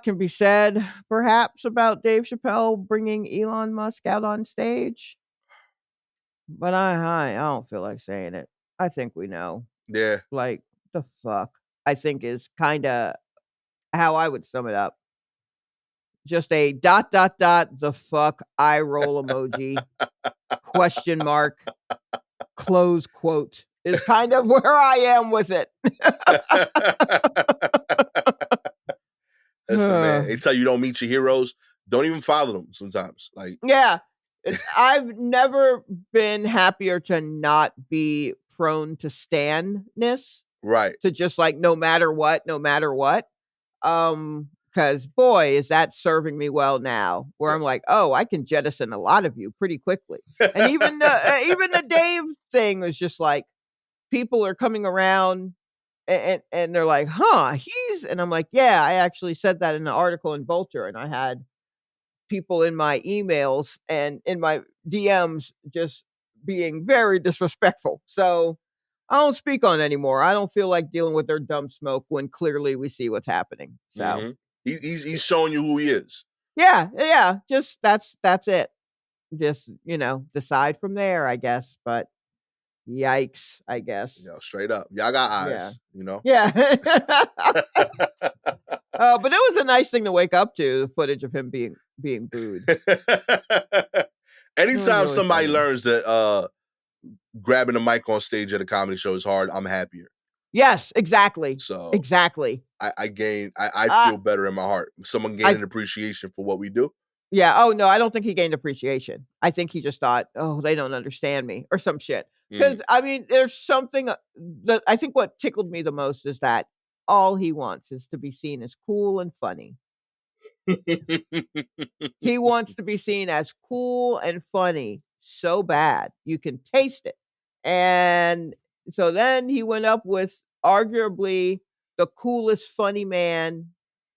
can be said, perhaps, about Dave Chappelle bringing Elon Musk out on stage. But I don't feel like saying it. I think we know. Yeah. Like, the fuck, I think is kinda how I would sum it up. Just a ... the fuck eye roll emoji, question mark, close quote, is kind of where I am with it. Listen, man, they tell you don't meet your heroes. Don't even follow them sometimes. Like, Yeah. I've never been happier to not be prone to stanness, right. to just like no matter what. Because boy, is that serving me well now, where I'm like, oh, I can jettison a lot of you pretty quickly. And even the Dave thing was just like, people are coming around and they're like, huh, and I'm like, yeah, I actually said that in an article in Vulture, and I had people in my emails and in my DMs just being very disrespectful. So I don't speak on it anymore. I don't feel like dealing with their dumb smoke when clearly we see what's happening. So he's showing you who he is. Yeah. Just that's it. Just, decide from there, I guess. But yikes, I guess. Straight up. Y'all got eyes, Yeah. But it was a nice thing to wake up to, the footage of him being booed. Anytime really somebody funny. learns that grabbing a mic on stage at a comedy show is hard, I'm happier. Yes, exactly. So exactly. I feel better in my heart. Someone gained an appreciation for what we do. Yeah. Oh no, I don't think he gained appreciation. I think he just thought, oh, they don't understand me or some shit. Because I mean, there's something that I think what tickled me the most is that all he wants is to be seen as cool and funny. He wants to be seen as cool and funny so bad. You can taste it. And so then he went up with arguably the coolest funny man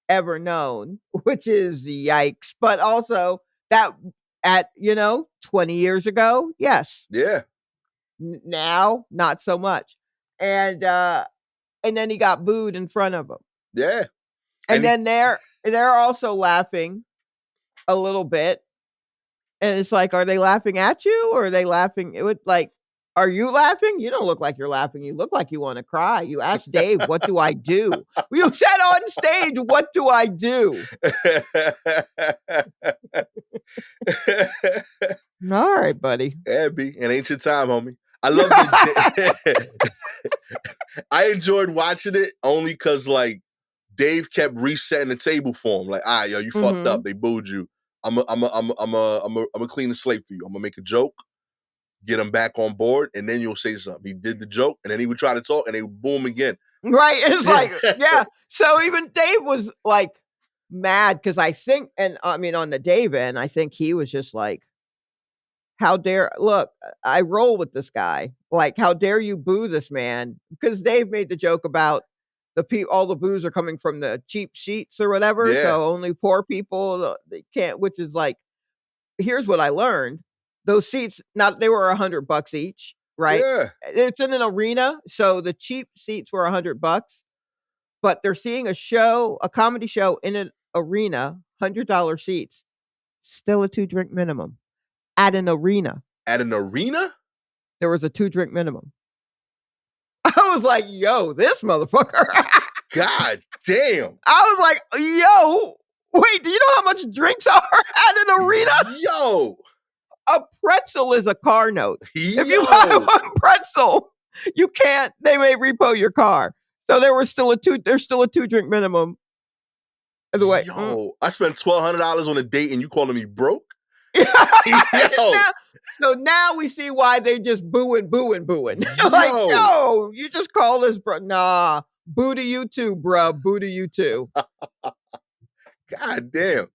ever known, which is yikes. But also that at 20 years ago, yes. Yeah. Now, not so much. And then he got booed in front of him. Yeah. And then they're also laughing a little bit. And it's like, are they laughing at you or are they laughing? It would like, are you laughing? You don't look like you're laughing. You look like you want to cry. You asked Dave, what do I do? You said on stage, what do I do? All right, buddy. Yeah, B, an ancient time, homie. I love it. I enjoyed watching it only because like Dave kept resetting the table for him. Like, yo, you fucked up. They booed you. I'm a clean the slate for you. I'm gonna make a joke, get him back on board, and then you'll say something. He did the joke, and then he would try to talk, and they would boom again. Right. It's like, yeah. So even Dave was like mad because I think, and I mean, on the Dave end, I think he was just like, how dare, look, I roll with this guy. Like, how dare you boo this man? Because Dave made the joke about all the boos are coming from the cheap seats or whatever. Yeah. So only poor people, they can't, which is like, here's what I learned. Those seats, they were $100 each, right? Yeah. It's in an arena. So the cheap seats were $100, but they're seeing a comedy show in an arena, $100 seats, still a 2-drink minimum at an arena. At an arena? There was a 2-drink minimum. I was like, yo, this motherfucker. God damn. I was like, yo, wait, do you know how much drinks are at an arena? Yo. A pretzel is a car note. Yo. If you buy one pretzel, you can't, they may repo your car. So there's still a 2-drink minimum. By the way. Yo, I spent $1,200 on a date and you calling me broke? Yo. So now we see why they just booing. Like, yo, you just call us, bro. Nah, boo to you too, bro. Boo to you too. God damn.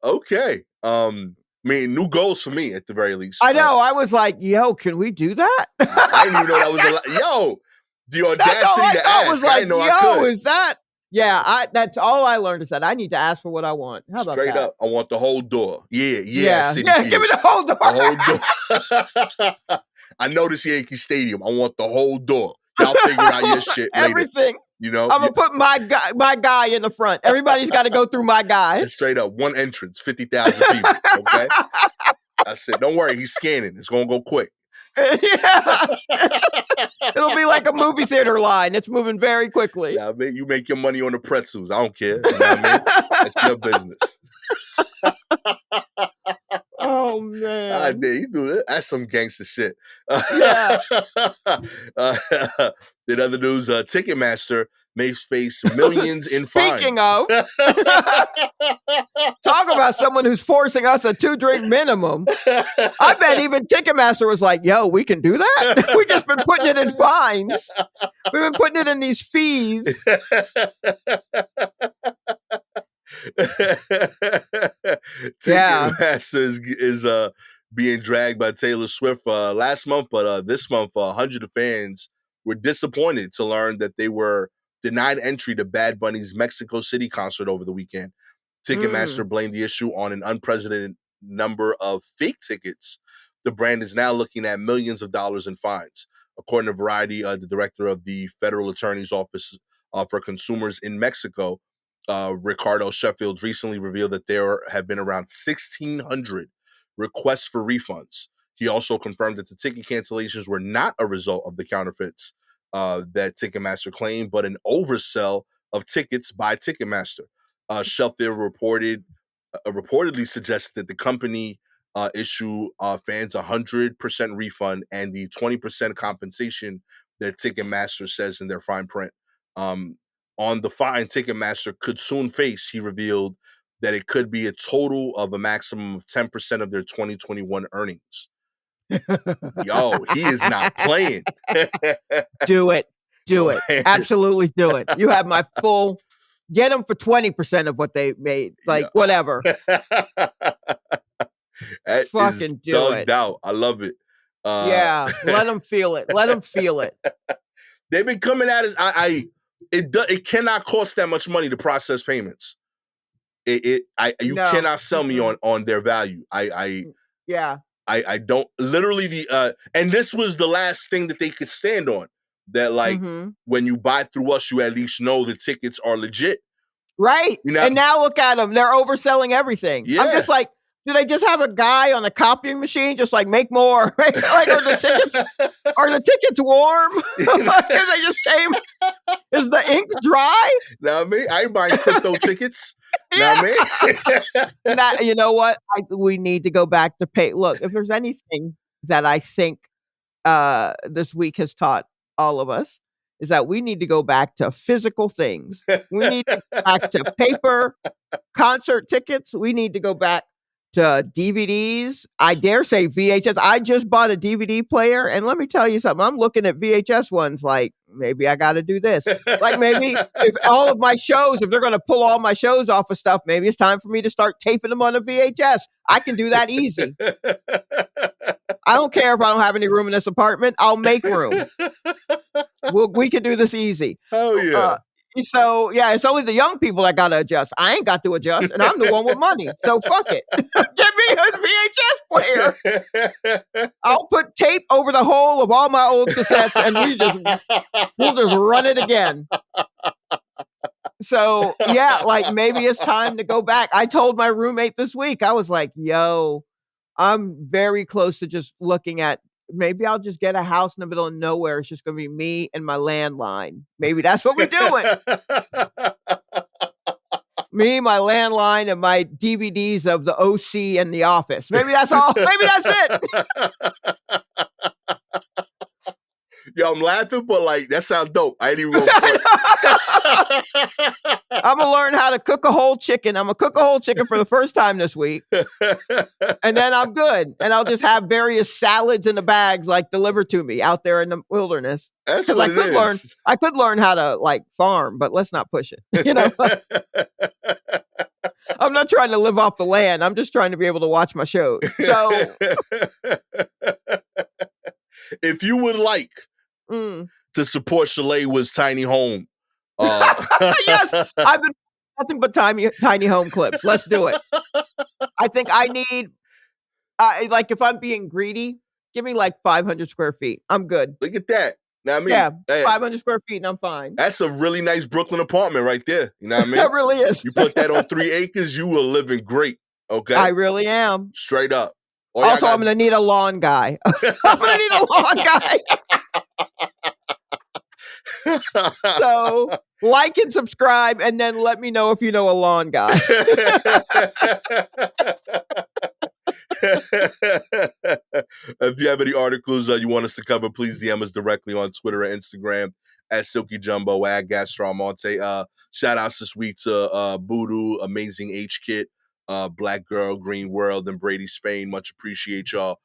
Okay. I mean, new goals for me at the very least. I know. I was like, yo, can we do that? I didn't even know that was a lot. Yo, the audacity to ask. Was like, I didn't know I could. Is that? Yeah, that's all I learned is that I need to ask for what I want. How about Straight that? up, I want the whole door. Yeah, yeah, Yeah, City yeah, give Field. me the whole door. The whole door. I know this Yankee Stadium. I want the whole door. Y'all figure out your shit later. Everything. You know, I'm gonna put my guy in the front. Everybody's got to go through my guy. it's straight up one entrance, 50,000 people. Okay, I said, don't worry, he's scanning. It's gonna go quick. Yeah. It'll be like a movie theater line. It's moving very quickly. Yeah, I mean, you make your money on the pretzels. I don't care. You know what I mean? That's your business. Oh man. You do it. That's some gangster shit. Yeah. In other news, Ticketmaster may face millions in fines. Speaking of, talk about someone who's forcing us a 2-drink minimum. I bet even Ticketmaster was like, yo, we can do that? We just been putting it in fines. We've been putting it in these fees. Ticketmaster is being dragged by Taylor Swift last month, but this month, 100 of fans were disappointed to learn that they were denied entry to Bad Bunny's Mexico City concert over the weekend. Ticketmaster blamed the issue on an unprecedented number of fake tickets. The brand is now looking at millions of dollars in fines. According to Variety, the director of the Federal Attorney's Office for Consumers in Mexico, Ricardo Sheffield, recently revealed that there have been around 1,600 requests for refunds. He also confirmed that the ticket cancellations were not a result of the counterfeits that Ticketmaster claimed, but an oversell of tickets by Ticketmaster. Sheffield reportedly suggested that the company issue fans 100% refund and the 20% compensation that Ticketmaster says in their fine print. On the fine Ticketmaster could soon face, he revealed that it could be a total of a maximum of 10% of their 2021 earnings. Yo, he is not playing. Do it. Do it. Absolutely do it. You have my full, get them for 20% of what they made. Like, whatever. That fucking is do thugged it. out. I love it. Yeah, let them feel it. Let them feel it. They've been coming at us. It cannot cost that much money to process payments. You cannot sell me on their value. I don't literally and this was the last thing that they could stand on. That like when you buy through us, you at least know the tickets are legit. Right. You know? And now look at them. They're overselling everything. Yeah. I'm just like, do they just have a guy on a copying machine just like make more? Like are the tickets warm? They just came. Is the ink dry? Now me, I ain't buying crypto tickets. Now me. You know what? We need to go back to pay. Look, if there's anything that I think this week has taught all of us, is that we need to go back to physical things. We need to go back to paper concert tickets. We need to go back to DVDs. I dare say VHS. I just bought a DVD player, and let me tell you something. I'm looking at VHS ones like, maybe I got to do this. Like maybe if all of my shows, if they're going to pull all my shows off of stuff, maybe it's time for me to start taping them on a VHS. I can do that easy. I don't care if I don't have any room in this apartment. I'll make room. We can do this easy. Oh yeah. So yeah, it's only the young people that gotta adjust. I ain't got to adjust, and I'm the one with money. So fuck it. Give me a VHS player. I'll put tape over the whole of all my old cassettes, and we'll just run it again. So yeah, like maybe it's time to go back. I told my roommate this week, I was like, yo, I'm very close to just looking at, maybe I'll just get a house in the middle of nowhere. It's just going to be me and my landline. Maybe that's what we're doing. Me, my landline, and my DVDs of the OC and The Office. Maybe that's all. Maybe that's it. Yo, I'm laughing, but like that sounds dope. I ain't even gonna I'm gonna learn how to cook a whole chicken. I'm gonna cook a whole chicken for the first time this week, and then I'm good. And I'll just have various salads in the bags like delivered to me out there in the wilderness. That's what I could learn how to like farm, but let's not push it. You know, I'm not trying to live off the land. I'm just trying to be able to watch my shows. So, if you would like to support Shalewa's tiny home Yes, I've been nothing but tiny home clips. Let's do it. I think I need, like, if I'm being greedy, give me like 500 square feet. I'm good. Look at that. Now, I mean, Yeah, 500 square feet and I'm fine. That's a really nice Brooklyn apartment right there. You know what I mean? That really is. You put that on 3 acres, you will living great. Okay? I really am. Straight up. Also, I'm gonna need a lawn guy. I'm gonna need a lawn guy. So, like and subscribe, and then let me know if you know a lawn guy. If you have any articles you want us to cover, please DM us directly on Twitter or Instagram at Silky Jumbo, at Gastor Almonte. Shout outs this week to Voodoo, Amazing H Kit, Black Girl, Green World, and Brady Spain. Much appreciate y'all.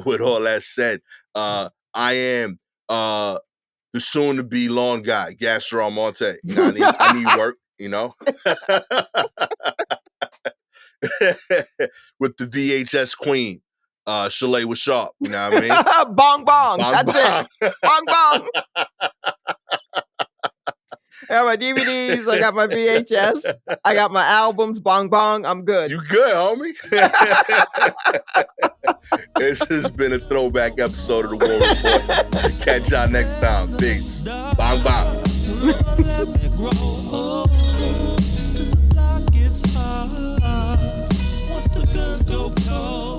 With all that said, I am the soon to be lawn guy, Gastor Almonte. You know, I need work, you know. With the VHS queen, Shalewa Sharpe. You know what I mean? Bong bong. Bong, That's bong. it. Bong bong. I got my DVDs. I got my VHS. I got my albums. Bong bong. I'm good. You good, homie? This has been a throwback episode of the War Report. Catch y'all next time. Peace. Bong bong. Once the guns go cold.